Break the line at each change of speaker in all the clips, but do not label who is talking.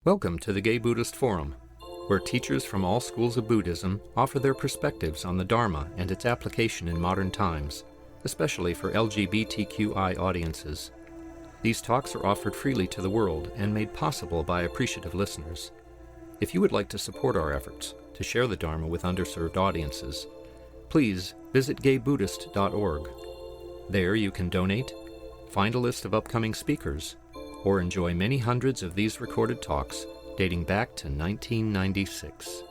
Welcome to the Gay Buddhist Forum, where teachers from all schools of Buddhism offer their perspectives on the Dharma and its application in modern times, especially for LGBTQI audiences. These talks are offered freely to the world and made possible by appreciative listeners. If you would like to support our efforts to share the Dharma with underserved audiences, please visit gaybuddhist.org. There you can donate, find a list of upcoming speakers, or enjoy many hundreds of these recorded talks dating back to 1996.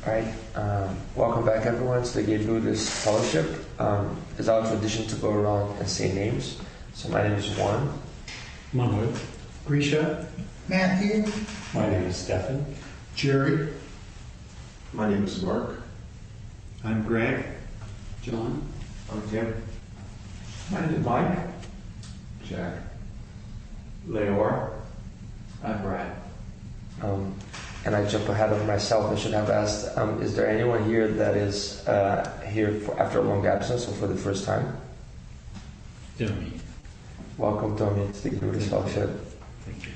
All right, welcome back everyone to the Gay Buddhist Fellowship. It's our tradition to go around and say names. So my name is Juan.
Mahmoud.
Grisha.
Matthew.
My name is Stephen.
Jerry.
My name is Mark.
I'm Greg.
John.
I'm Tim.
My name is Mike.
Jack.
Leor.
I'm Brad.
And I jump ahead of myself. I should have asked, is there anyone here that is here after a long absence or for the first time?
Domi.
Welcome, Tommy, to the Gay Buddhist Fellowship.
Thank you.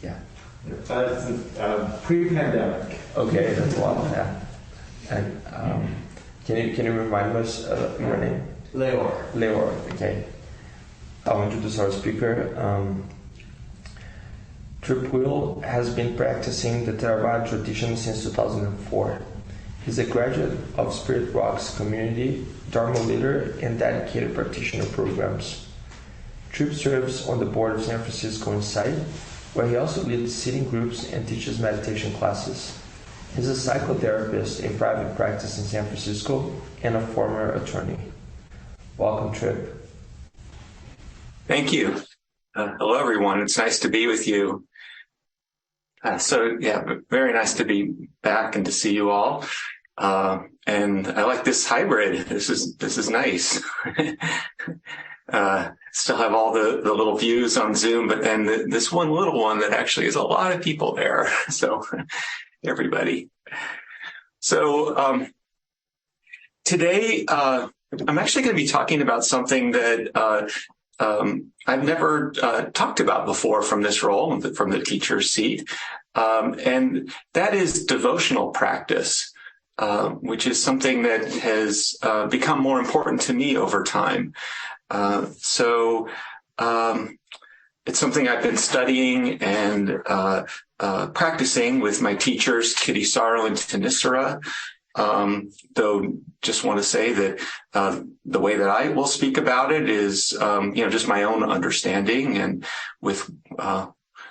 Yeah.
Pre-pandemic.
Okay, that's wild. Yeah. And can you remind us of your name?
Leor.
Leor. Okay. I'll introduce our speaker. Trip Weil has been practicing the Theravadan tradition since 2004. He's a graduate of Spirit Rock's community, Dharma leader, and dedicated practitioner programs. Trip serves on the board of San Francisco Insight, where he also leads sitting groups and teaches meditation classes. He's a psychotherapist in private practice in San Francisco and a former attorney. Welcome, Trip.
Thank you. Hello, everyone. It's nice to be with you. Very nice to be back and to see you all. And I like this hybrid. This is nice. Still have all the little views on Zoom, but then this one little one that actually is a lot of people there. So everybody. So today I'm actually going to be talking about something that I've never talked about before from this role, from the teacher's seat, and that is devotional practice, which is something that has become more important to me over time. It's something I've been studying and practicing with my teachers, Kittisaro and Thanissaro. Though just want to say that the way that I will speak about it is, just my own understanding, and with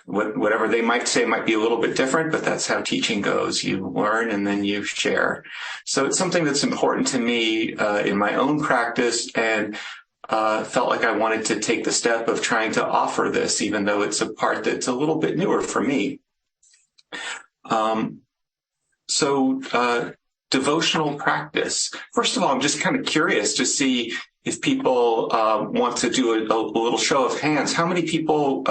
whatever they might say might be a little bit different, but that's how teaching goes. You learn and then you share. So it's something that's important to me in my own practice, and felt like I wanted to take the step of trying to offer this, even though it's a part that's a little bit newer for me. Devotional practice. First of all, I'm just kind of curious to see if people want to do a little show of hands. How many people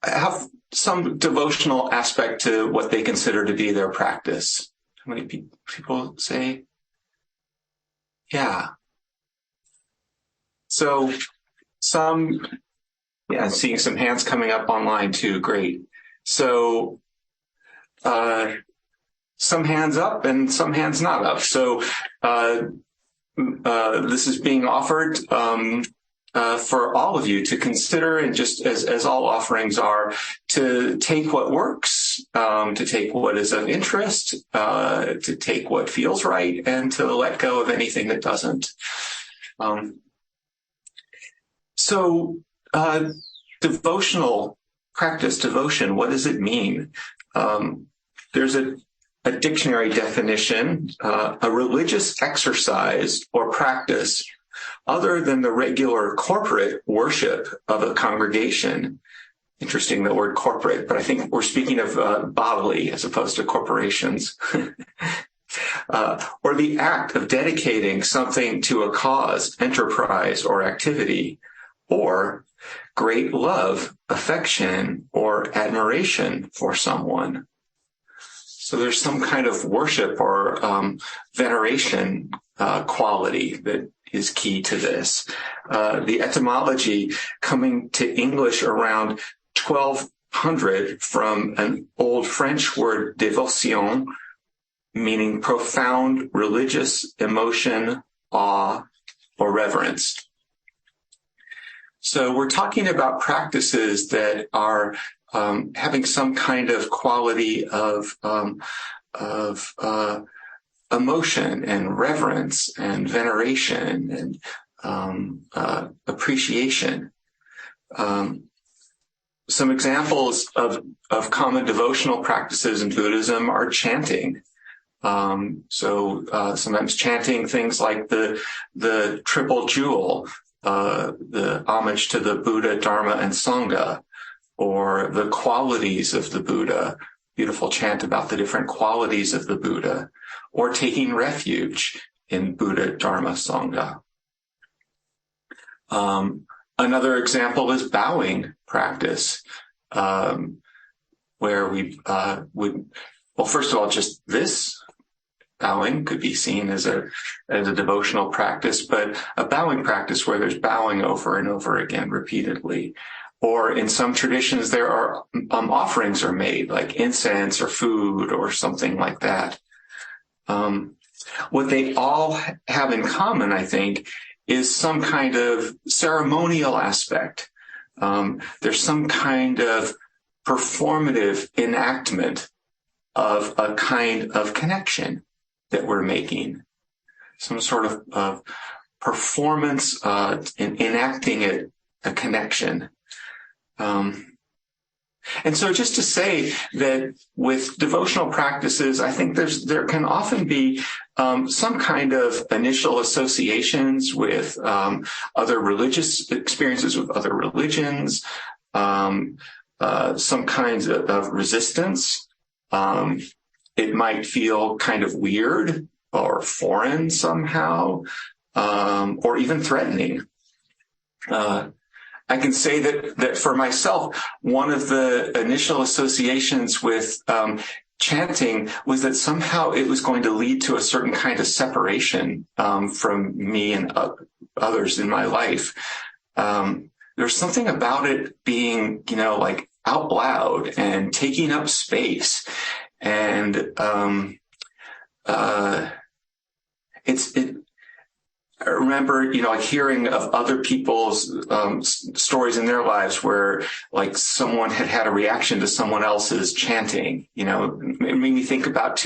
have some devotional aspect to what they consider to be their practice? How many people say? Yeah. So seeing some hands coming up online too. Great. So, some hands up and some hands not up. So this is being offered for all of you to consider, and just as all offerings are, to take what works, to take what is of interest, to take what feels right, and to let go of anything that doesn't. Devotional practice, devotion, what does it mean? There's a dictionary definition, a religious exercise or practice other than the regular corporate worship of a congregation. Interesting, the word corporate, but I think we're speaking of bodily as opposed to corporations. Or the act of dedicating something to a cause, enterprise, or activity, or great love, affection, or admiration for someone. So there's some kind of worship or veneration quality that is key to this. The etymology coming to English around 1200 from an old French word, devotion, meaning profound religious emotion, awe, or reverence. So we're talking about practices that are having some kind of quality of emotion and reverence and veneration and appreciation. Some examples of common devotional practices in Buddhism are chanting. Sometimes chanting things like the triple jewel, the homage to the Buddha, Dharma, and Sangha, or the qualities of the Buddha, beautiful chant about the different qualities of the Buddha, or taking refuge in Buddha, Dharma, Sangha. Another example is bowing practice, where we first of all, just this bowing could be seen as a devotional practice, but a bowing practice where there's bowing over and over again repeatedly. Or in some traditions, there are offerings are made, like incense or food or something like that. What they all have in common, I think, is some kind of ceremonial aspect. There's some kind of performative enactment of a kind of connection that we're making, some sort of performance in enacting a connection. And so just to say that with devotional practices, I think there can often be some kind of initial associations with other religious experiences with other religions, some kinds of resistance. It might feel kind of weird or foreign somehow, or even threatening. I can say that for myself, one of the initial associations with chanting was that somehow it was going to lead to a certain kind of separation from me and others in my life. There's something about it being, like out loud and taking up space. And I remember, like hearing of other people's stories in their lives where, like, someone had a reaction to someone else's chanting. It made me think about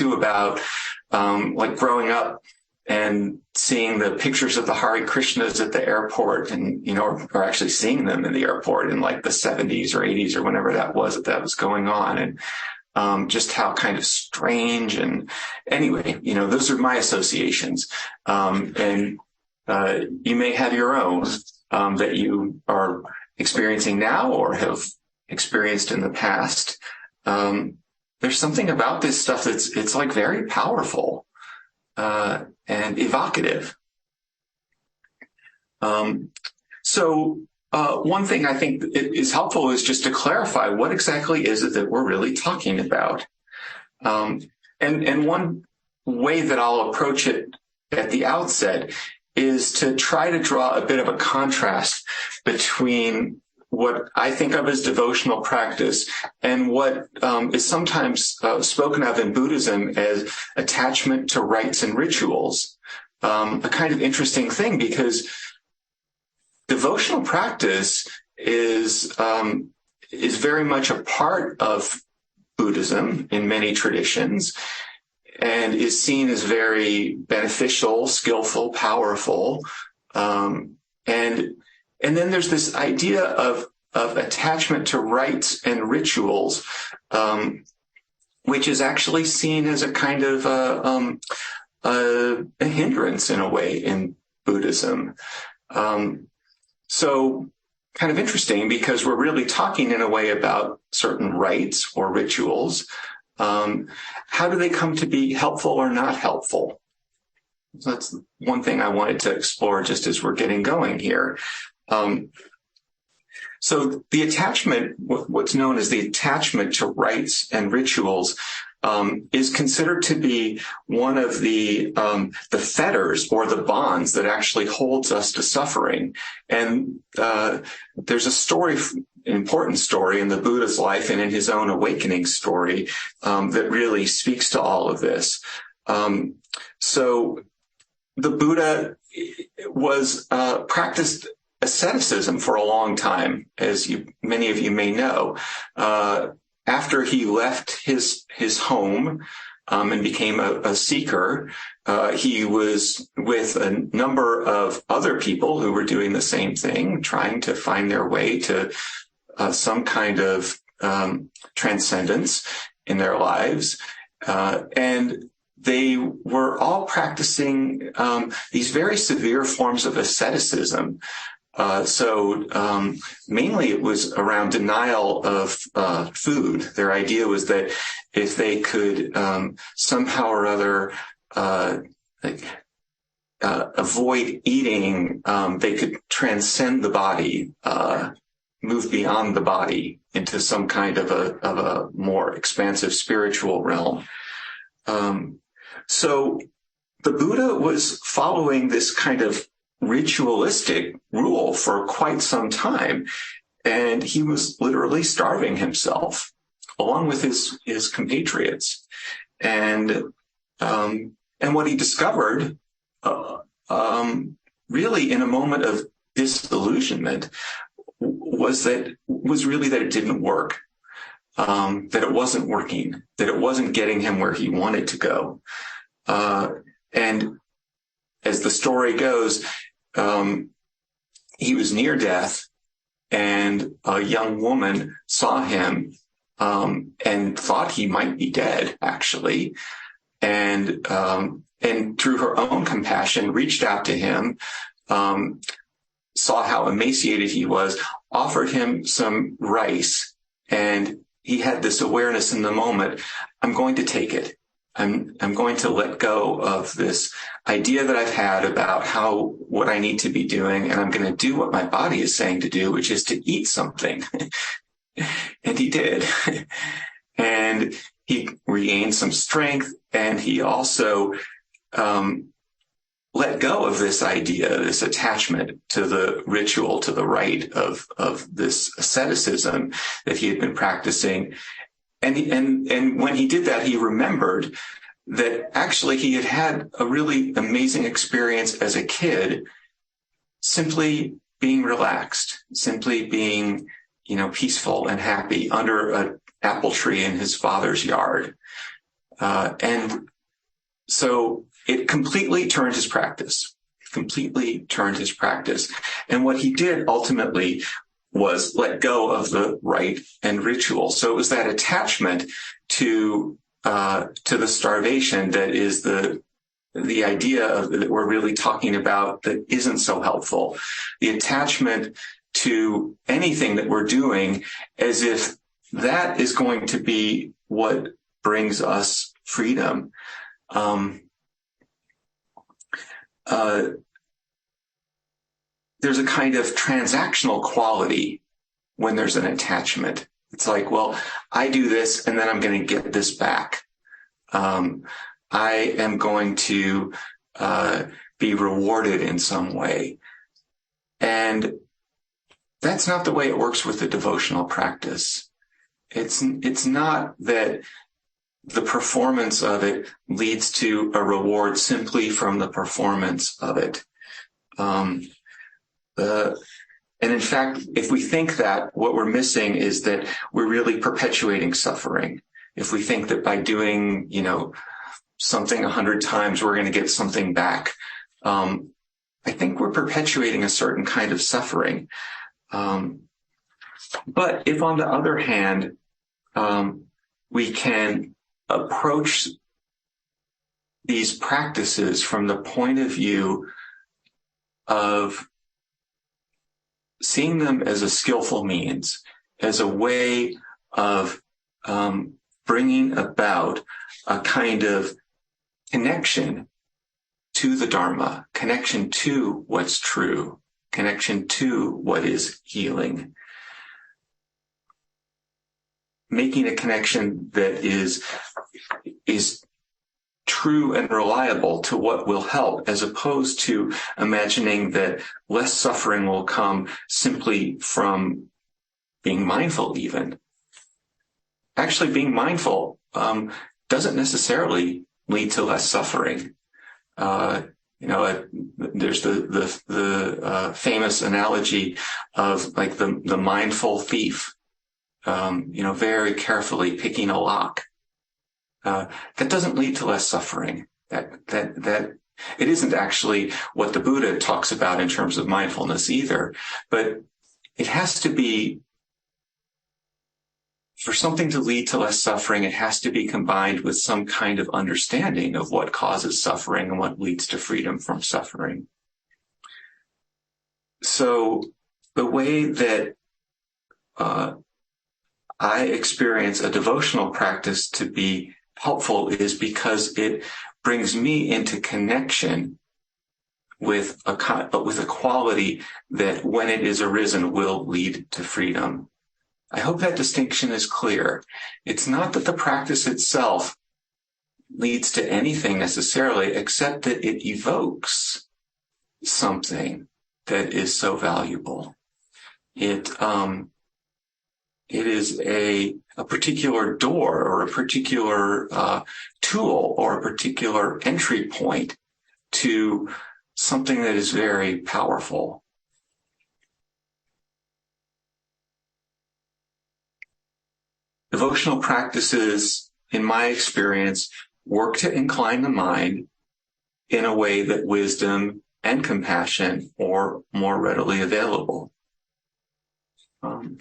like growing up and seeing the pictures of the Hare Krishnas at the airport, and or actually seeing them in the airport in like the 70s or 80s or whenever that was going on, and just how kind of strange. And anyway, those are my associations, and you may have your own that you are experiencing now or have experienced in the past. There's something about this stuff it's like very powerful and evocative. So one thing I think is helpful is just to clarify what exactly is it that we're really talking about. And one way that I'll approach it at the outset is to try to draw a bit of a contrast between what I think of as devotional practice and what is sometimes spoken of in Buddhism as attachment to rites and rituals. A kind of interesting thing, because devotional practice is very much a part of Buddhism in many traditions, and is seen as very beneficial, skillful, powerful. And then there's this idea of attachment to rites and rituals, which is actually seen as a kind of a hindrance in a way in Buddhism. So kind of interesting, because we're really talking in a way about certain rites or rituals. How do they come to be helpful or not helpful? So that's one thing I wanted to explore just as we're getting going here. So the attachment, what's known as the attachment to rites and rituals, is considered to be one of the fetters or the bonds that actually holds us to suffering. And there's a story, an important story in the Buddha's life and in his own awakening story that really speaks to all of this. So the Buddha was practiced asceticism for a long time, as many of you may know. After he left his home and became a seeker, he was with a number of other people who were doing the same thing, trying to find their way to some kind of transcendence in their lives. And they were all practicing these very severe forms of asceticism. So mainly it was around denial of food. Their idea was that if they could somehow or other avoid eating, they could transcend the body, move beyond the body into some kind of a more expansive spiritual realm. So the Buddha was following this kind of ritualistic rule for quite some time, and he was literally starving himself along with his compatriots. And what he discovered, really in a moment of disillusionment, was really that it didn't work, that it wasn't working, that it wasn't getting him where he wanted to go. And as the story goes, he was near death, and a young woman saw him and thought he might be dead, actually, and through her own compassion reached out to him, saw how emaciated he was, offered him some rice, and he had this awareness in the moment: I'm going to take it. I'm going to let go of this idea that I've had about what I need to be doing, and I'm going to do what my body is saying to do, which is to eat something. And he did. And he regained some strength, and he also let go of this idea, this attachment to the ritual, to the rite of this asceticism that he had been practicing. And when he did that, he remembered that actually he had a really amazing experience as a kid, simply being relaxed, simply being, peaceful and happy under an apple tree in his father's yard. And so it completely turned his practice, And what he did ultimately was let go of the rite and ritual. So it was that attachment to the starvation that is the idea that we're really talking about that isn't so helpful. The attachment to anything that we're doing as if that is going to be what brings us freedom. There's a kind of transactional quality when there's an attachment. It's like, well, I do this and then I'm going to get this back. I am going to be rewarded in some way. And that's not the way it works with the devotional practice. It's not that the performance of it leads to a reward simply from the performance of it. And in fact, if we think that, what we're missing is that we're really perpetuating suffering. If we think that by doing, something 100 times, we're going to get something back, I think we're perpetuating a certain kind of suffering. But if, on the other hand, we can approach these practices from the point of view of seeing them as a skillful means, as a way of bringing about a kind of connection to the Dharma, connection to what's true, connection to what is healing, making a connection that is true and reliable to what will help, as opposed to imagining that less suffering will come simply from being mindful even. Actually, being mindful doesn't necessarily lead to less suffering. There's the famous analogy of like the mindful thief, very carefully picking a lock. That doesn't lead to less suffering. That it isn't actually what the Buddha talks about in terms of mindfulness either, but it has to be, for something to lead to less suffering, it has to be combined with some kind of understanding of what causes suffering and what leads to freedom from suffering. So the way that I experience a devotional practice to be helpful is because it brings me into connection with a quality that, when it is arisen, will lead to freedom. I hope that distinction is clear. It's not that the practice itself leads to anything necessarily, except that it evokes something that is so valuable. It is a particular door or a particular tool or a particular entry point to something that is very powerful. Devotional practices, in my experience, work to incline the mind in a way that wisdom and compassion are more readily available. And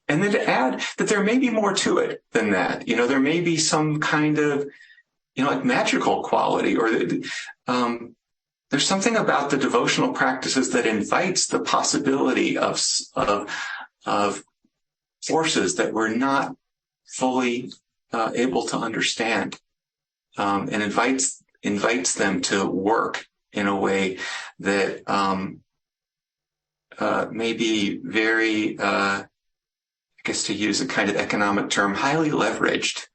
then to add that there may be more to it than that. There may be some kind of, like magical quality, or there's something about the devotional practices that invites the possibility of forces that we're not fully able to understand, and invites them to work in a way that may be very, I guess to use a kind of economic term, highly leveraged.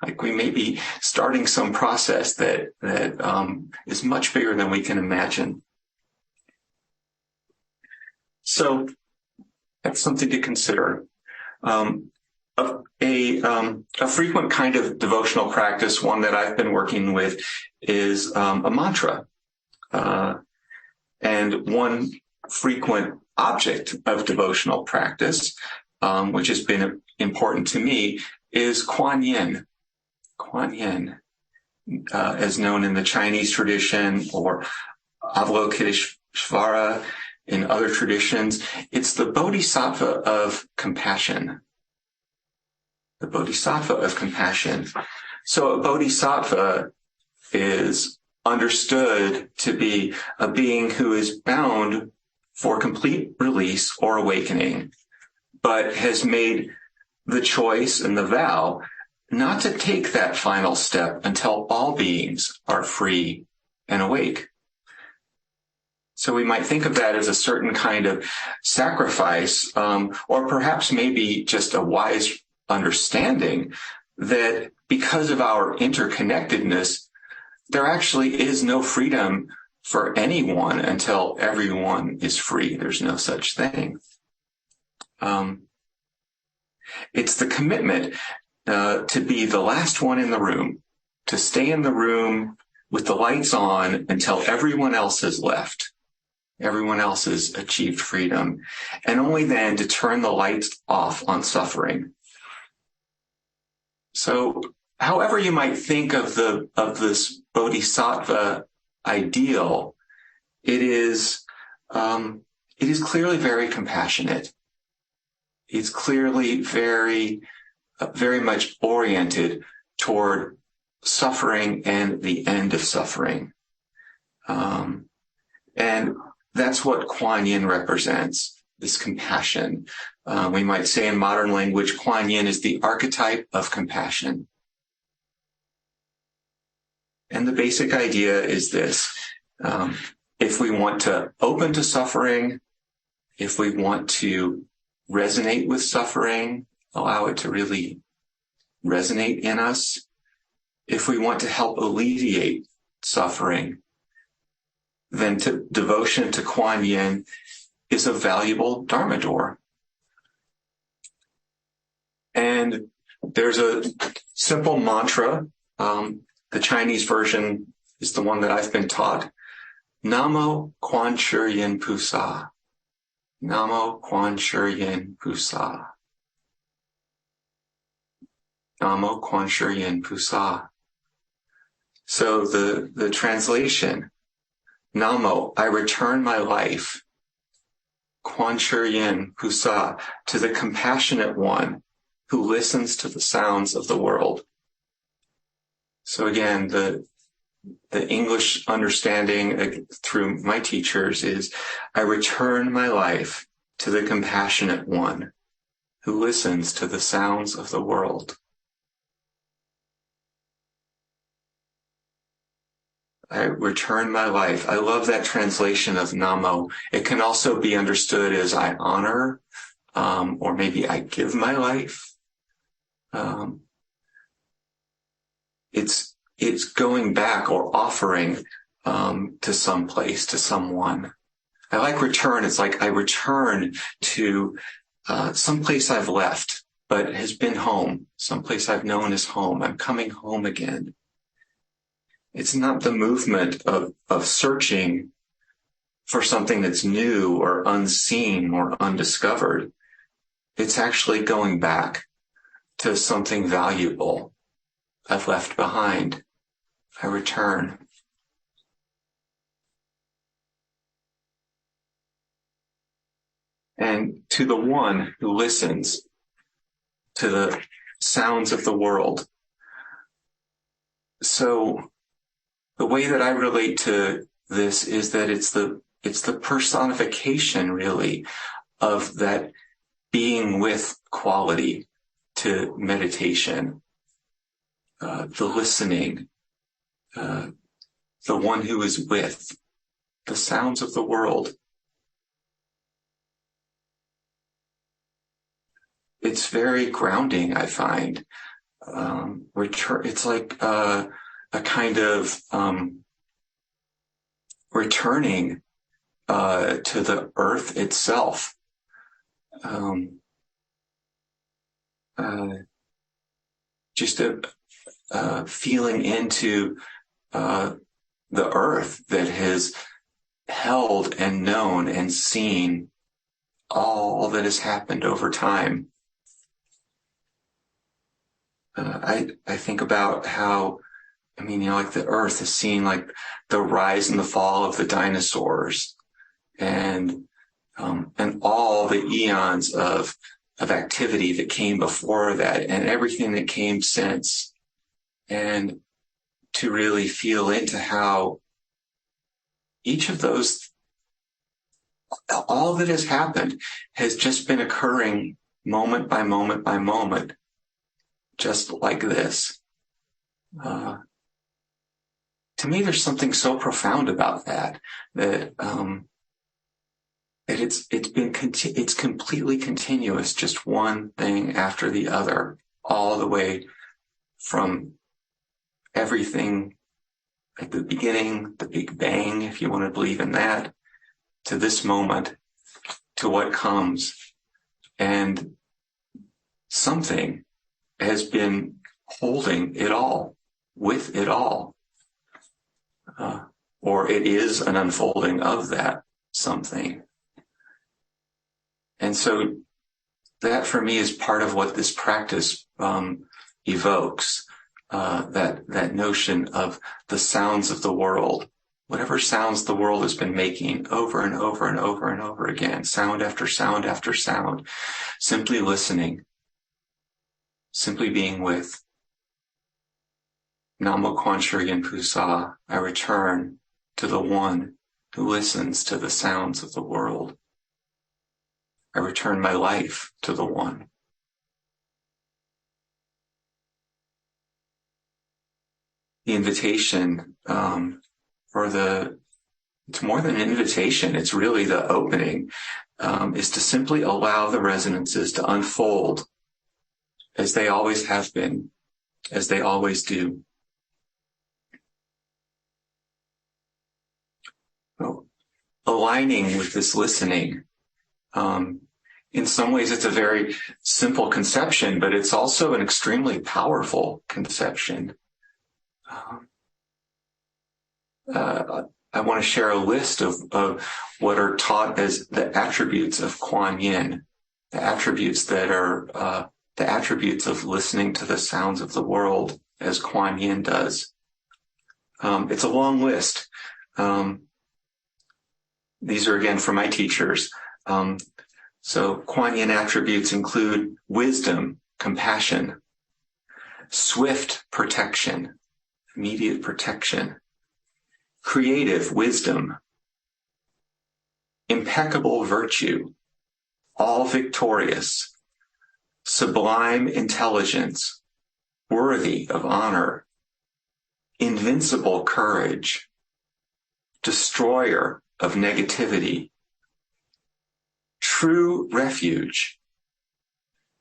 Like we may be starting some process that is much bigger than we can imagine. So that's something to consider. A frequent kind of devotional practice, one that I've been working with, is a mantra. And one frequent object of devotional practice, which has been important to me, is Kuan Yin. Kuan Yin, as known in the Chinese tradition, or Avalokiteshvara in other traditions. It's the bodhisattva of compassion. The bodhisattva of compassion. So a bodhisattva is understood to be a being who is bound for complete release or awakening, but has made the choice and the vow not to take that final step until all beings are free and awake. So we might think of that as a certain kind of sacrifice, or perhaps maybe just a wise understanding that because of our interconnectedness, there actually is no freedom for anyone until everyone is free. There's no such thing. It's the commitment to be the last one in the room, to stay in the room with the lights on until everyone else has left. Everyone else has achieved freedom, and only then to turn the lights off on suffering. So, however you might think of this bodhisattva ideal, it is clearly very compassionate. It's clearly very much oriented toward suffering and the end of suffering. And that's what Kuan Yin represents, this compassion. We might say in modern language, Kuan Yin is the archetype of compassion. And the basic idea is this. If we want to open to suffering, if we want to resonate with suffering, allow it to really resonate in us. If we want to help alleviate suffering, then devotion to Kuan Yin is a valuable Dharma door. And there's a simple mantra. The Chinese version is the one that I've been taught. Namo Quan Shi Yin Pusa. Namo Quan Shi Yin Pusa. Namo Quan Shi Yin Pusa. So the translation, Namo, I return my life, Quan Shi Yin Pusa, to the compassionate one who listens to the sounds of the world. So again, the English understanding through my teachers is, I return my life to the compassionate one who listens to the sounds of the world. I return my life. I love that translation of Namo. It can also be understood as I honor, or maybe I give my life. It's going back or offering to some place, to someone. I like return. It's like I return to some place I've left, but has been home, some place I've known as home. I'm coming home again. It's not the movement of searching for something that's new or unseen or undiscovered. It's actually going back to something valuable I've left behind. I return. And to the one who listens to the sounds of the world. So the way that I relate to this is that it's the personification, really, of that being with quality to meditation, the listening, the one who is with the sounds of the world. It's very grounding, I find. It's like a kind of returning to the earth itself. Just a feeling into the earth that has held and known and seen all that has happened over time. I think about how, like the earth has seen like the rise and the fall of the dinosaurs and all the eons of activity that came before that and everything that came since. And to really feel into how each of those, all that has happened has just been occurring moment by moment by moment, just like this. To me, there's something so profound about that it's completely continuous, just one thing after the other, all the way from everything at the beginning, the Big Bang, if you want to believe in that, to this moment, to what comes. And something has been holding it all, with it all. Or it is an unfolding of that something. And so that for me is part of what this practice evokes, that notion of the sounds of the world, whatever sounds the world has been making over and over and over and over again, sound after sound after sound, simply listening, simply being with. Namo Quan Shi Yin Pusa, I return to the one who listens to the sounds of the world. I return my life to the one. The invitation it's more than an invitation, it's really the opening, is to simply allow the resonances to unfold as they always have been, as they always do. So, aligning with this listening, in some ways it's a very simple conception, but it's also an extremely powerful conception. I want to share a list of what are taught as the attributes of Kuan Yin, the attributes that are the attributes of listening to the sounds of the world as Kuan Yin does. It's a long list. These are again from my teachers. So Kuan Yin attributes include wisdom, compassion, swift protection, immediate protection, creative wisdom, impeccable virtue, all victorious, sublime intelligence, worthy of honor, invincible courage, destroyer of negativity, true refuge,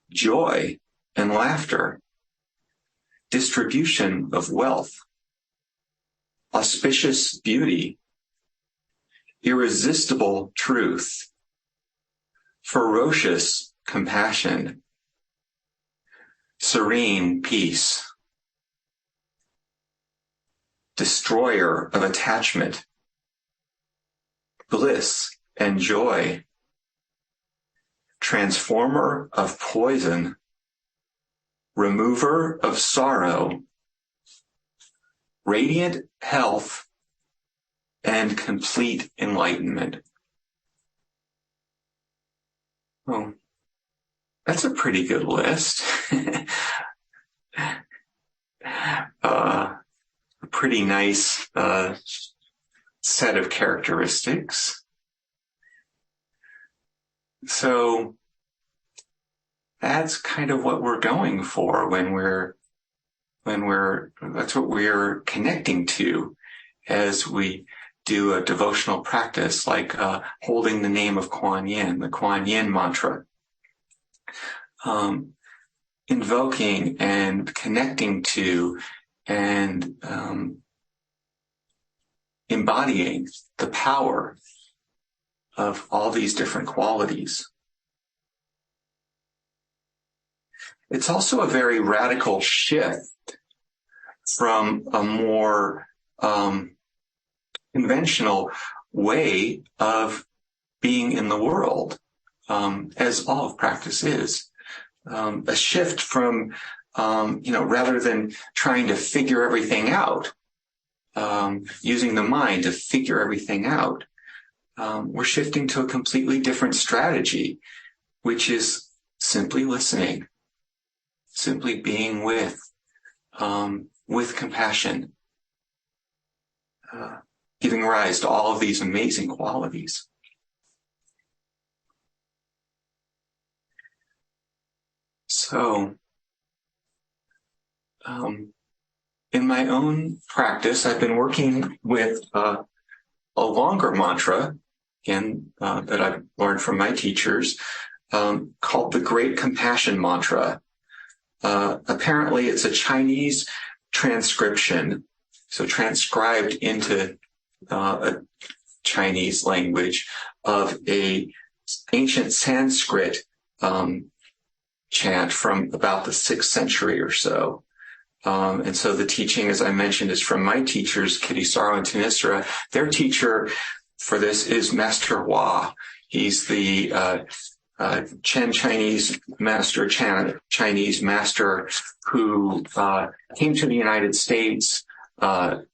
joy and laughter, distribution of wealth, auspicious beauty, irresistible truth, ferocious compassion, serene peace, destroyer of attachment, bliss and joy, transformer of poison, remover of sorrow, radiant health, and complete enlightenment. Oh, that's a pretty good list. A pretty nice set of characteristics. So that's kind of what we're going for that's what we're connecting to as we do a devotional practice, like holding the name of Kuan Yin, the Kuan Yin mantra, invoking and connecting to and embodying the power of all these different qualities. It's also a very radical shift from a more conventional way of being in the world, as all of practice is. A shift from, rather than trying to figure everything out, using the mind to figure everything out, we're shifting to a completely different strategy, which is simply listening, simply being with compassion, giving rise to all of these amazing qualities. So, in my own practice, I've been working with a longer mantra, again, that I've learned from my teachers, called the Great Compassion Mantra. Apparently, it's a Chinese transcription, so transcribed into a Chinese language of a ancient Sanskrit chant from about the 6th century or so. And so the teaching, as I mentioned, is from my teachers, Kittisaro and Thanissaro. Their teacher for this is Master Hua. He's the Chen Chinese master who came to the United States,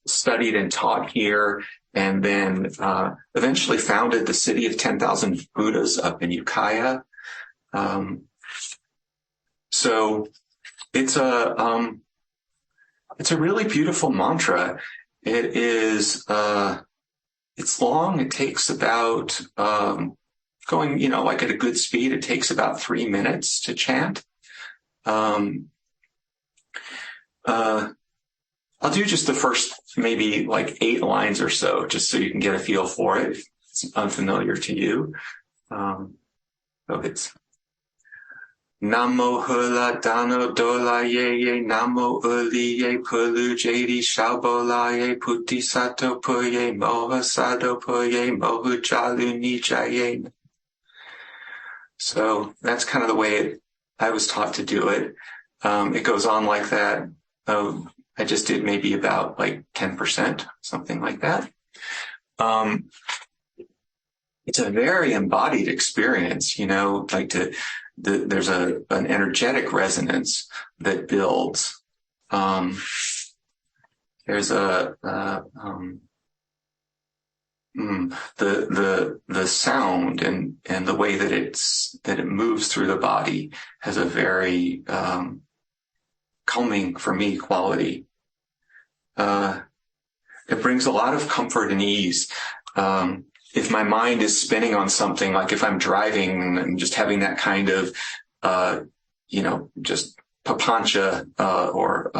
studied and taught here, and then eventually founded the city of 10,000 Buddhas up in Ukiah. So it's a really beautiful mantra. It is it's long. It takes about going, like at a good speed, it takes about 3 minutes to chant. I'll do just the first maybe like 8 lines or so, just so you can get a feel for it if it's unfamiliar to you. So it's Namo hula dano dola ye namo uli ye pulu jedi shabola ye puti sato puye moha sado puye mohu jalu nijaye. So that's kind of the way I was taught to do it. It goes on like that. I just did maybe about like 10%, something like that. It's a very embodied experience, like there's an energetic resonance that builds. There's the sound and the way that it moves through the body has a very calming for me quality. It brings a lot of comfort and ease. If my mind is spinning on something, like if I'm driving and just having that kind of, just papancha or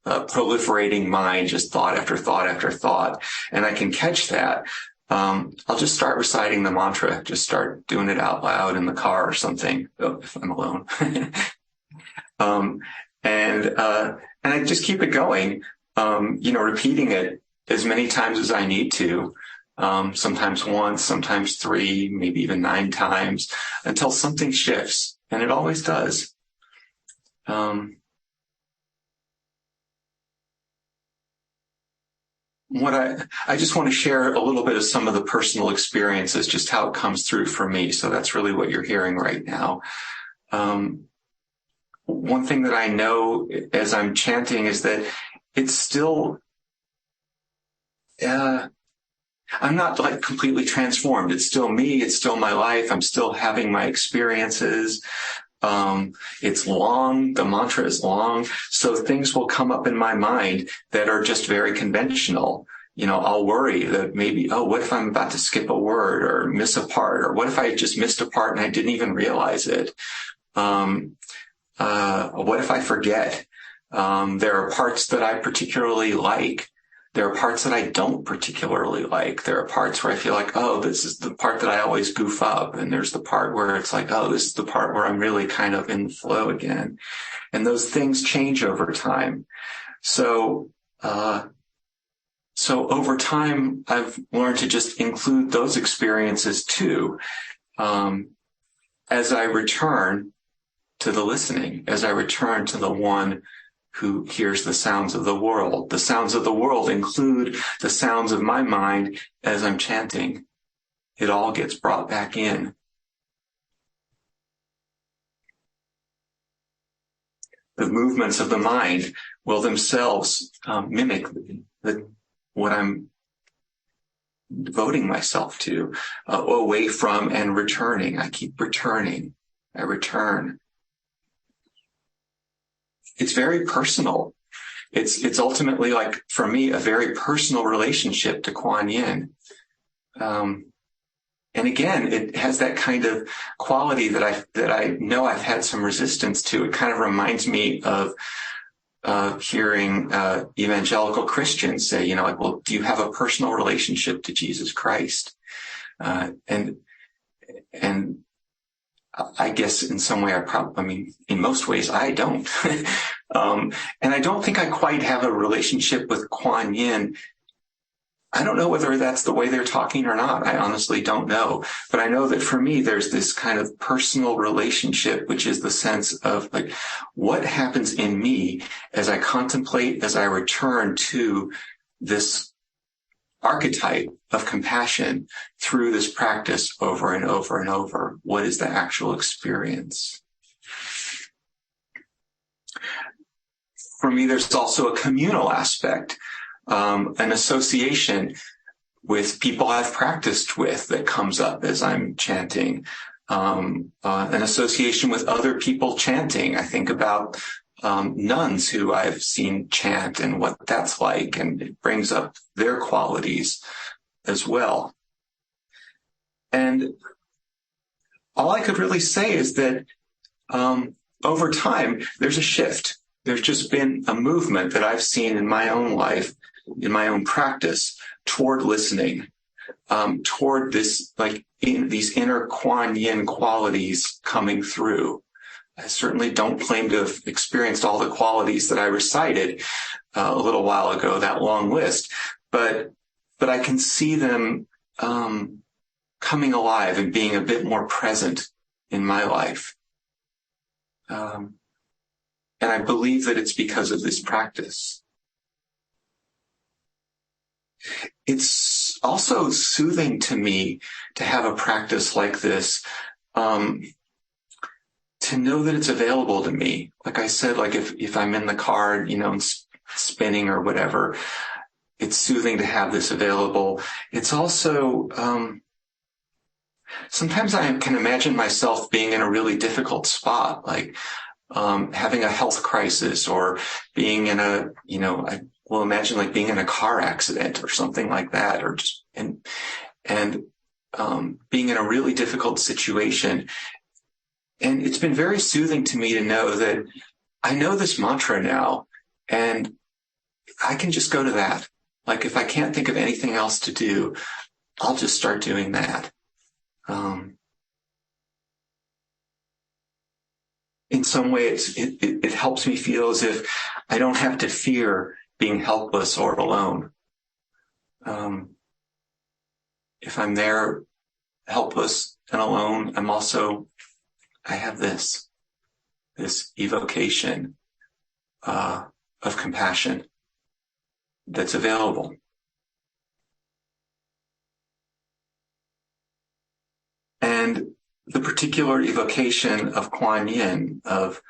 proliferating mind, just thought after thought after thought, and I can catch that, I'll just start reciting the mantra, just start doing it out loud in the car or something, if I'm alone. And I just keep it going, repeating it as many times as I need to. Sometimes once, sometimes 3, maybe even 9 times, until something shifts, and it always does. I just want to share a little bit of some of the personal experiences, just how it comes through for me. So that's really what you're hearing right now. One thing that I know as I'm chanting is that it's still, I'm not like completely transformed. It's still me. It's still my life. I'm still having my experiences. It's long. The mantra is long. So things will come up in my mind that are just very conventional. I'll worry that maybe, what if I'm about to skip a word or miss a part? Or what if I just missed a part and I didn't even realize it? What if I forget? There are parts that I particularly like. There are parts that I don't particularly like. There are parts where I feel like, this is the part that I always goof up. And there's the part where it's like, this is the part where I'm really kind of in the flow again. And those things change over time. So over time, I've learned to just include those experiences too. As I return to the listening, as I return to the one who hears the sounds of the world. The sounds of the world include the sounds of my mind as I'm chanting. It all gets brought back in. The movements of the mind will themselves mimic what I'm devoting myself to, away from and returning. I keep returning. I return. It's very personal. It's ultimately, like, for me, a very personal relationship to Kuan Yin. And again, it has that kind of quality that I know I've had some resistance to. It kind of reminds me of hearing evangelical Christians say, well, do you have a personal relationship to Jesus Christ? And I guess in some way in most ways I don't. And I don't think I quite have a relationship with Kuan Yin. I don't know whether that's the way they're talking or not. I honestly don't know. But I know that for me, there's this kind of personal relationship, which is the sense of, like, what happens in me as I contemplate, as I return to this archetype of compassion through this practice over and over and over. What is the actual experience? For me, there's also a communal aspect, an association with people I've practiced with that comes up as I'm chanting, an association with other people chanting. I think about nuns who I've seen chant and what that's like, and it brings up their qualities as well. And all I could really say is that over time, there's a shift. There's just been a movement that I've seen in my own life, in my own practice, toward listening, toward this, like, in these inner Kuan Yin qualities coming through. certainly don't claim to have experienced all the qualities that I recited a little while ago, that long list, but I can see them coming alive and being a bit more present in my life. And I believe that it's because of this practice. It's also soothing to me to have a practice like this, to know that it's available to me. Like I said, like if I'm in the car, and spinning or whatever, it's soothing to have this available. It's also, sometimes I can imagine myself being in a really difficult spot, like having a health crisis, or being in I will imagine like being in a car accident or something like that, or just and being in a really difficult situation. And it's been very soothing to me to know that I know this mantra now, and I can just go to that. Like if I can't think of anything else to do, I'll just start doing that. In some ways, it helps me feel as if I don't have to fear being helpless or alone. If I'm there helpless and alone, I have this evocation of compassion that's available. And the particular evocation of Kuan Yin, of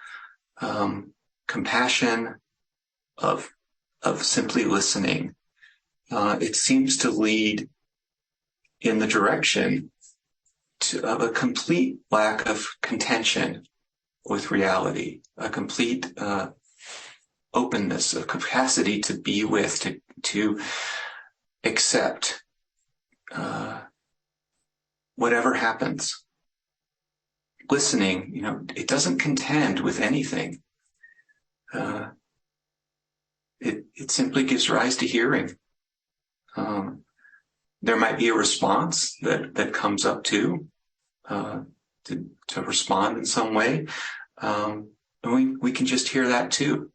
compassion, of simply listening, it seems to lead in the direction of a complete lack of contention with reality, a complete openness, a capacity to be with, to accept whatever happens. Listening, it doesn't contend with anything. It simply gives rise to hearing. There might be a response that comes up to respond in some way. And we can just hear that too.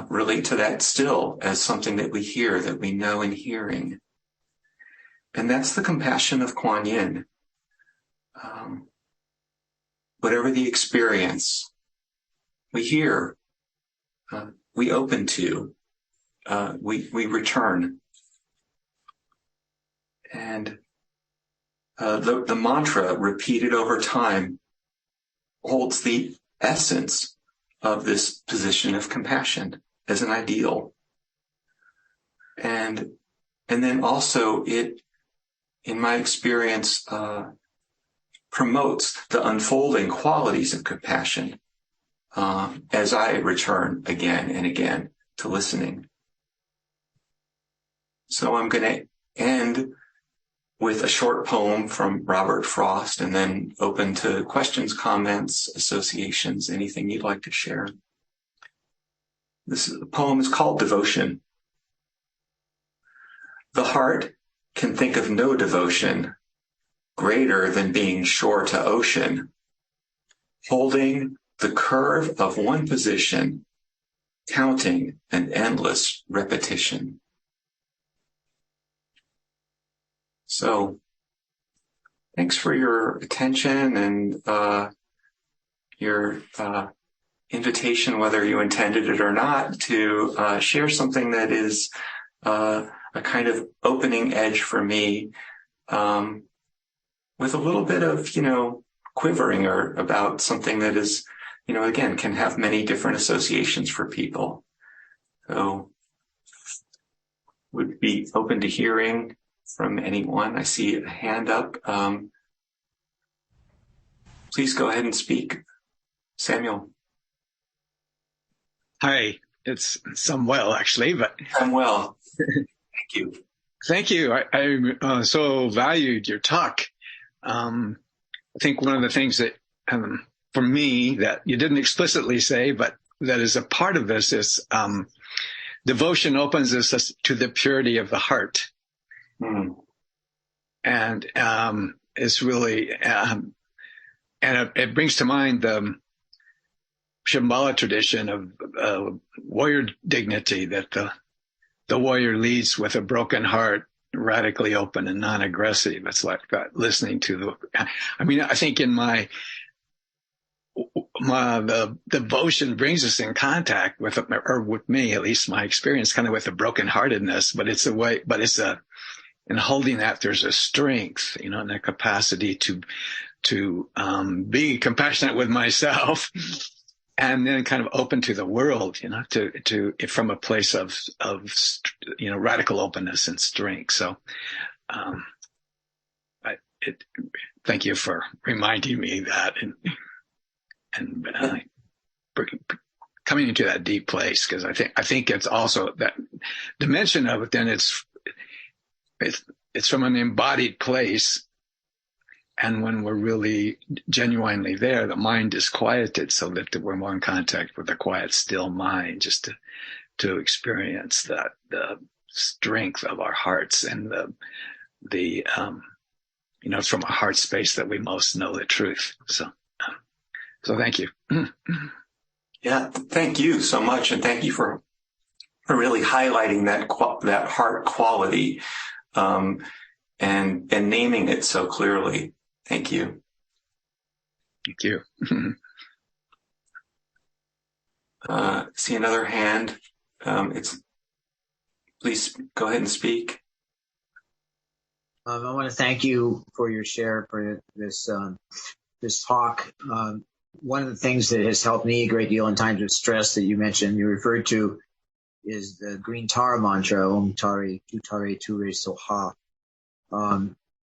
Relate to that still as something that we hear, that we know in hearing. And that's the compassion of Kuan Yin. Whatever the experience, we hear, we open to, we return. And the mantra repeated over time holds the essence of this position of compassion as an ideal. And then also it, in my experience, promotes the unfolding qualities of compassion as I return again and again to listening. So I'm going to end with a short poem from Robert Frost, and then open to questions, comments, associations, anything you'd like to share. This poem is called Devotion. The heart can think of no devotion greater than being shore to ocean, holding the curve of one position, counting an endless repetition. So, thanks for your attention and your invitation, whether you intended it or not, to share something that is a kind of opening edge for me, with a little bit of, quivering or about something that is, again, can have many different associations for people. So, would be open to hearing from anyone. I see a hand up. Please go ahead and speak. Samuel.
Hi, it's Samuel actually, but
Samuel. Thank you.
Thank you. I so valued your talk. I think one of the things that, for me, that you didn't explicitly say, but that is a part of this is devotion opens us to the purity of the heart. And it's really it brings to mind the Shambhala tradition of warrior dignity, that the warrior leads with a broken heart, radically open and non-aggressive. It's like that, listening to I think in the devotion brings us in contact with, or with me, at least my experience, kind of with a brokenheartedness, but in holding that, there's a strength, and a capacity to be compassionate with myself, and then kind of open to the world, from a place of radical openness and strength. So, thank you for reminding me that, and coming into that deep place, because I think it's also that dimension of it. Then it's from an embodied place. And when we're really genuinely there, the mind is quieted so that we're more in contact with a quiet, still mind, just to experience the strength of our hearts, and it's from a heart space that we most know the truth. So thank you.
Yeah, thank you so much, and thank you for really highlighting that heart quality, and naming it so clearly. Thank you.
Thank you.
See another hand. Please go ahead and speak.
I want to thank you for your share, for this talk. One of the things that has helped me a great deal in times of stress that you referred to, is the green Tara mantra, Om Tare, Tu Tare, Tu Re Soha.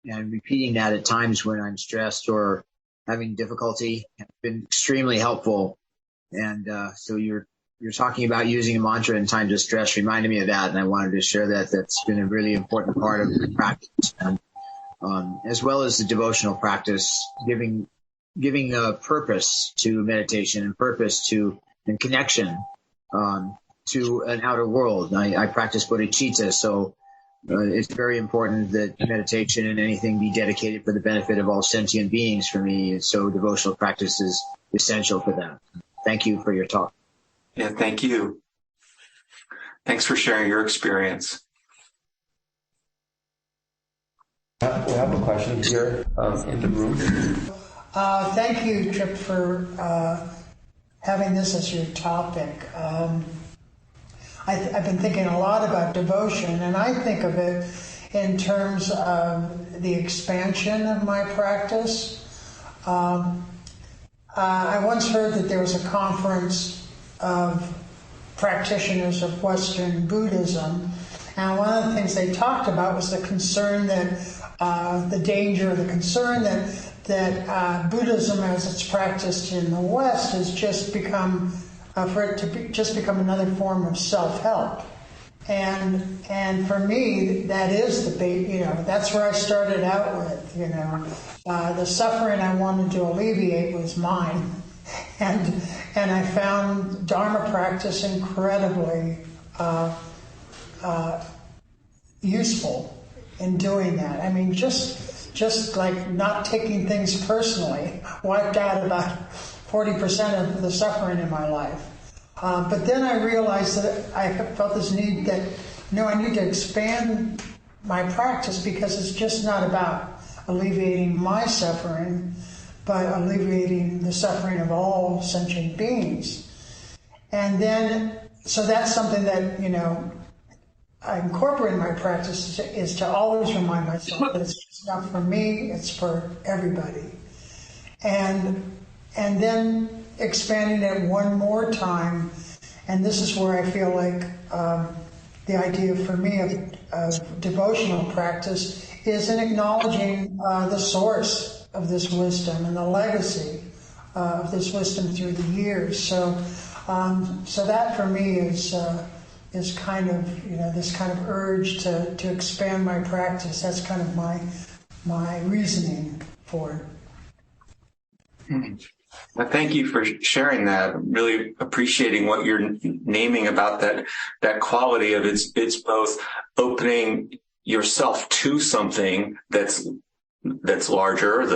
And repeating that at times when I'm stressed or having difficulty has been extremely helpful. And so you're talking about using a mantra in times of stress reminded me of that, and I wanted to share that. That's been a really important part of the practice, and as well as the devotional practice, giving a purpose to meditation and purpose to and connection to an outer world. I practice bodhicitta, so it's very important that meditation and anything be dedicated for the benefit of all sentient beings for me. And so devotional practice is essential for that. Thank you for your talk.
Yeah, thank you. Thanks for sharing your experience.
We have a question here in the room.
Thank you, Trip, for having this as your topic. I've been thinking a lot about devotion, and I think of it in terms of the expansion of my practice. I once heard that there was a conference of practitioners of Western Buddhism, and one of the things they talked about was the concern that the concern that Buddhism, as it's practiced in the West, has just become become another form of self-help. And for me, that is that's where I started out with, the suffering I wanted to alleviate was mine. And I found Dharma practice incredibly useful in doing that. I mean, just like not taking things personally wiped out about 40% of the suffering in my life. But then I realized that I felt this need that, I need to expand my practice, because it's just not about alleviating my suffering, but alleviating the suffering of all sentient beings. And then, so that's something that, I incorporate in my practice is to always remind myself that it's just not for me, it's for everybody. And then expanding it one more time, and this is where I feel like the idea for me of devotional practice is in acknowledging the source of this wisdom and the legacy of this wisdom through the years. So that for me is kind of, this kind of urge to expand my practice. That's kind of my reasoning for it.
Mm-hmm. Well, thank you for sharing that. I'm really appreciating what you're naming about that quality of it's both opening yourself to something that's that's larger,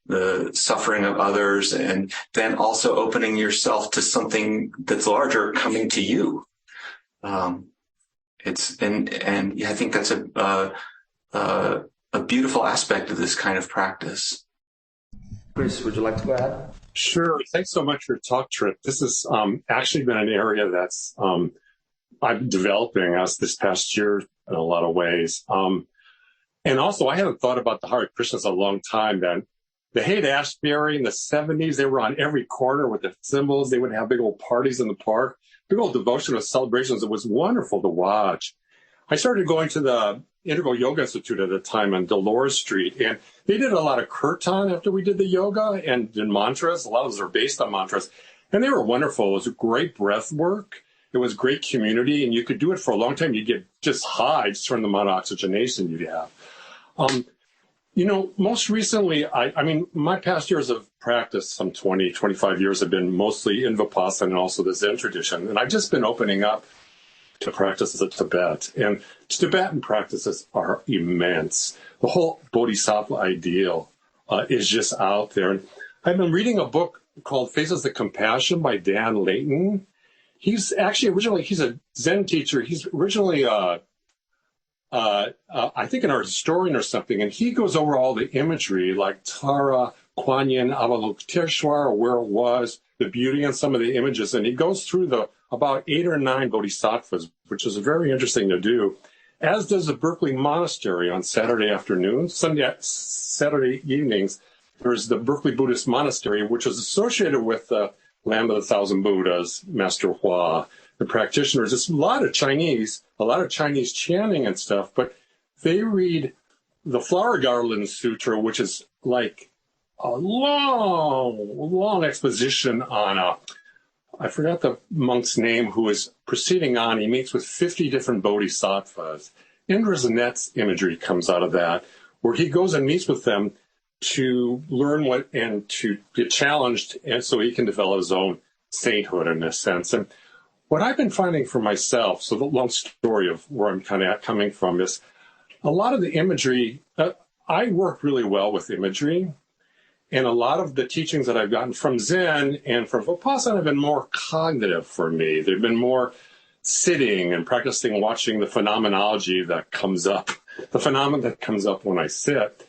the suffering of others, and then also opening yourself to something that's larger coming to you. I think that's a beautiful aspect of this kind of practice.
Chris, would you like to go ahead?
Sure. Thanks so much for your talk, Trip. This has actually been an area that's I'm developing as this past year in a lot of ways. And also, I haven't thought about the Hare Krishnas in a long time. Then the Haight-Ashbury in the 70s, they were on every corner with the symbols. They would have big old parties in the park, big old devotional celebrations. It was wonderful to watch. I started going to the Integral Yoga Institute at the time on Dolores Street, and they did a lot of kirtan after we did the yoga and did mantras. A lot of those are based on mantras, and they were wonderful. It was great breath work. It was great community, and you could do it for a long time. You'd get just high just from the amount of oxygenation you'd have. Most recently, I mean, my past years of practice, some 20, 25 years, have been mostly in Vipassana and also the Zen tradition. And I've just been opening up to practices of Tibet. And Tibetan practices are immense. The whole bodhisattva ideal is just out there. And I've been reading a book called Faces of Compassion by Dan Layton. He's actually he's a Zen teacher. He's originally I think an art historian or something, and he goes over all the imagery like Tara, Kuan Yin, Avalokiteshvara, where it was, the beauty and some of the images, and he goes through about 8 or 9 bodhisattvas, which is very interesting to do, as does the Berkeley Monastery on Saturday afternoons. Saturday evenings, there's the Berkeley Buddhist Monastery, which is associated with the Lamb of the Thousand Buddhas, Master Hua, the practitioners. It's a lot of Chinese chanting and stuff, but they read the Flower Garland Sutra, which is like a long exposition on I forgot the monk's name who is proceeding on. He meets with 50 different bodhisattvas. Indra's Net's imagery comes out of that, where he goes and meets with them to learn and to get challenged, and so he can develop his own sainthood in a sense. And what I've been finding for myself, so the long story of where I'm kind of coming from, is a lot of the imagery. I work really well with imagery, and a lot of the teachings that I've gotten from Zen and from Vipassana have been more cognitive for me. They've been more sitting and practicing watching the phenomenology that comes up, the phenomenon that comes up when I sit.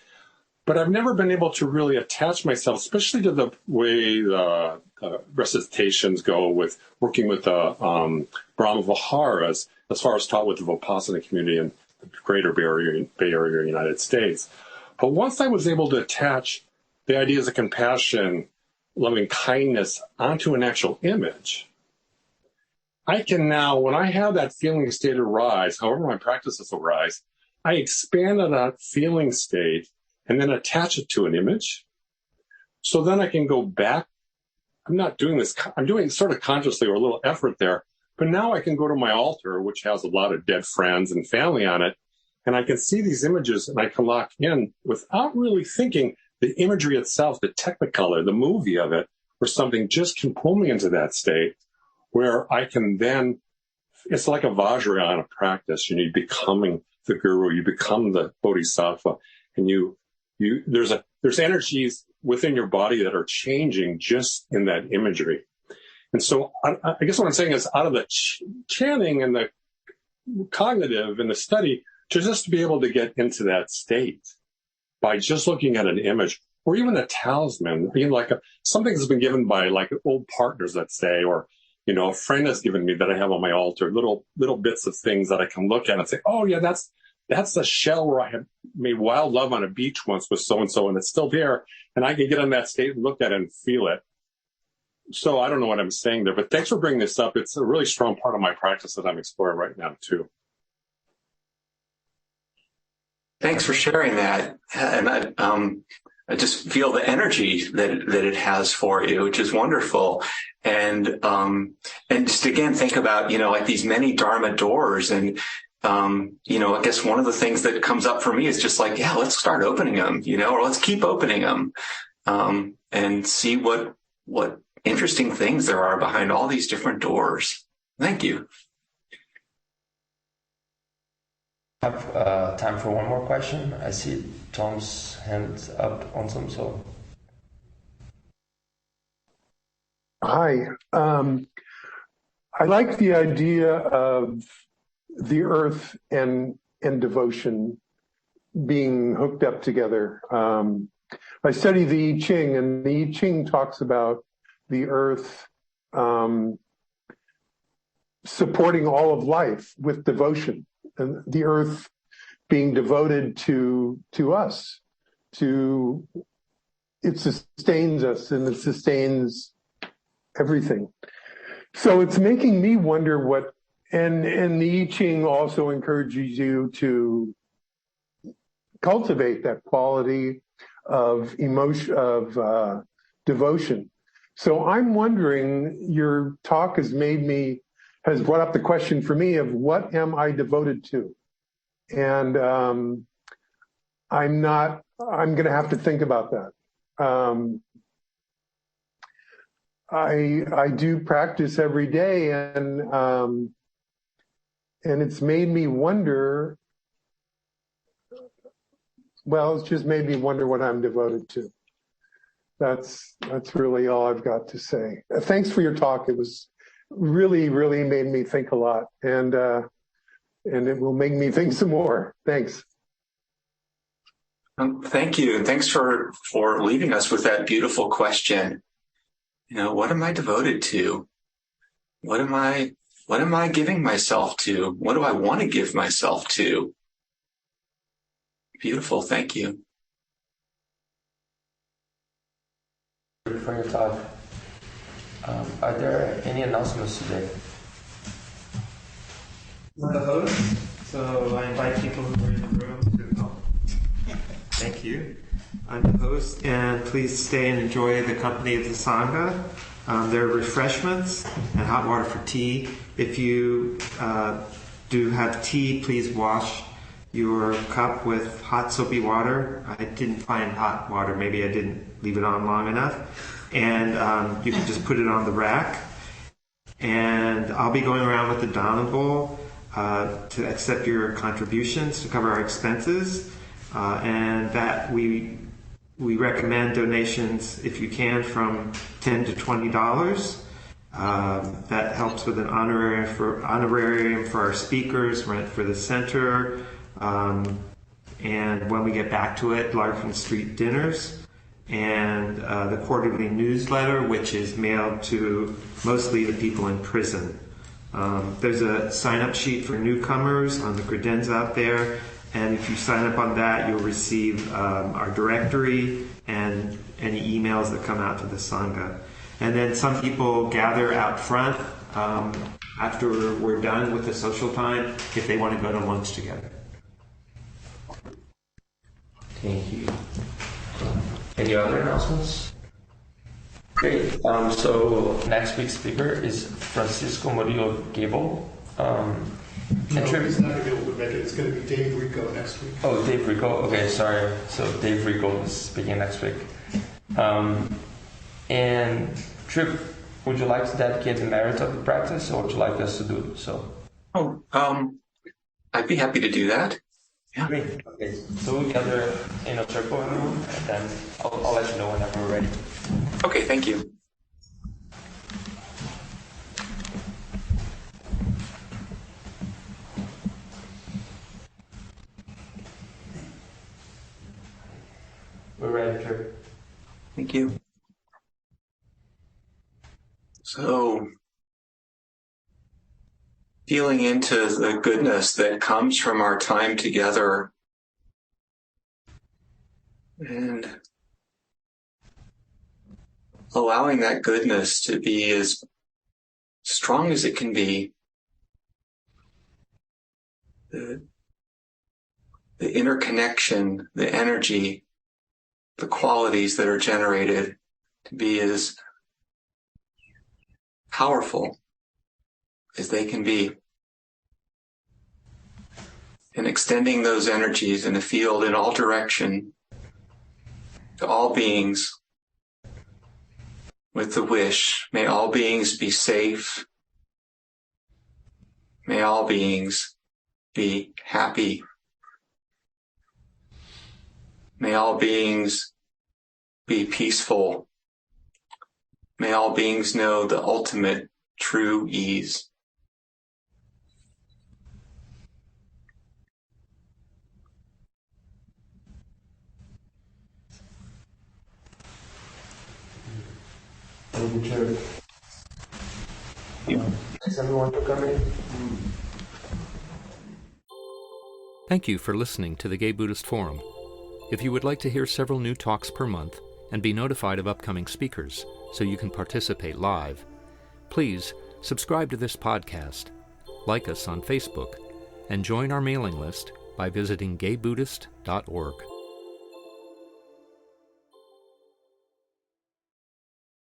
But I've never been able to really attach myself, especially to the way the recitations go with working with the Brahma Viharas, as far as taught with the Vipassana community in the greater Bay Area, United States. But once I was able to attach the ideas of compassion, loving kindness onto an actual image, I can now, when I have that feeling state arise, however my practices arise, I expand on that feeling state and then attach it to an image. So then I can go back. I'm not doing this. I'm doing it sort of consciously or a little effort there. But now I can go to my altar, which has a lot of dead friends and family on it, and I can see these images and I can lock in without really thinking. The imagery itself, the technicolor, the movie of it, or something just can pull me into that state where I can then, it's like a Vajrayana practice. You becoming the guru, you become the bodhisattva, and there's energies within your body that are changing just in that imagery. And so I guess what I'm saying is, out of the chanting and the cognitive and the study, just to be able to get into that state by just looking at an image or even a talisman, like something that's been given by like old partners, let's say, or, a friend has given me that I have on my altar, little bits of things that I can look at and say, oh yeah, that's the shell where I had made wild love on a beach once with so-and-so, and it's still there. And I can get in that state and look at it and feel it. So I don't know what I'm saying there, but thanks for bringing this up. It's a really strong part of my practice that I'm exploring right now too.
Thanks for sharing that. And I just feel the energy that it has for you, which is wonderful. And just again, think about, like these many Dharma doors. And, I guess one of the things that comes up for me is just like, yeah, let's start opening them, or let's keep opening them, and see what interesting things there are behind all these different doors. Thank you.
Have time for one more question. I see Tom's hand up on some, so.
Hi. I like the idea of the earth and devotion being hooked up together. I study the I Ching, and the I Ching talks about the earth supporting all of life with devotion, and the earth being devoted to us. It sustains us, and it sustains everything. So it's making me wonder what, and the I Ching also encourages you to cultivate that quality of emotion, of devotion. So I'm wondering, your talk has brought up the question for me of what am I devoted to? And I'm going to have to think about that. I do practice every day, and it's made me wonder. Well, it's just made me wonder what I'm devoted to. That's really all I've got to say. Thanks for your talk. It was really, really made me think a lot, and it will make me think some more. Thanks.
Thank you, and thanks for leaving us with that beautiful question. What am I devoted to? What am I giving myself to? What do I want to give myself to? Beautiful, thank you.
For your talk. Are there any announcements today?
I'm the host, so I invite people who are in the room to help. Thank you. I'm the host, and please stay and enjoy the company of the Sangha. There are refreshments and hot water for tea. If you do have tea, please wash your cup with hot soapy water. I didn't find hot water. Maybe I didn't leave it on long enough. And you can just put it on the rack. And I'll be going around with the Dharma bowl to accept your contributions to cover our expenses. And that we recommend donations, if you can, from $10 to $20. That helps with an honorarium for our speakers, rent for the center, and when we get back to it, Larkin Street dinners, and the quarterly newsletter, which is mailed to mostly the people in prison. There's a sign-up sheet for newcomers on the credenza out there, and if you sign up on that, you'll receive our directory and any emails that come out to the Sangha. And then some people gather out front after we're done with the social time if they want to go to lunch together.
Thank you. Any other announcements? Great. So next week's speaker is Francisco Murillo Gable.
No, he's not going to be able to make it. It's going to be Dave Rico next week.
Oh, Dave Rico. Okay, sorry. So Dave Rico is speaking next week. And Trip, would you like to dedicate the merit of the practice, or would you like us to do so?
I'd be happy to do that. Yeah.
Great. Okay. So we'll gather in a circle in the room, and then I'll let you know whenever we're ready.
Okay, thank you.
We're ready, Trip.
Thank you. So, feeling into the goodness that comes from our time together, and allowing that goodness to be as strong as it can be. The interconnection, the energy, the qualities that are generated to be as powerful as they can be. And extending those energies in a field in all direction to all beings with the wish, may all beings be safe. May all beings be happy. May all beings be peaceful. May all beings know the ultimate true ease.
Thank you, Chair. Thanks everyone for coming.
Thank you for listening to the Gay Buddhist Forum. If you would like to hear several new talks per month and be notified of upcoming speakers so you can participate live, please subscribe to this podcast, like us on Facebook, and join our mailing list by visiting gaybuddhist.org.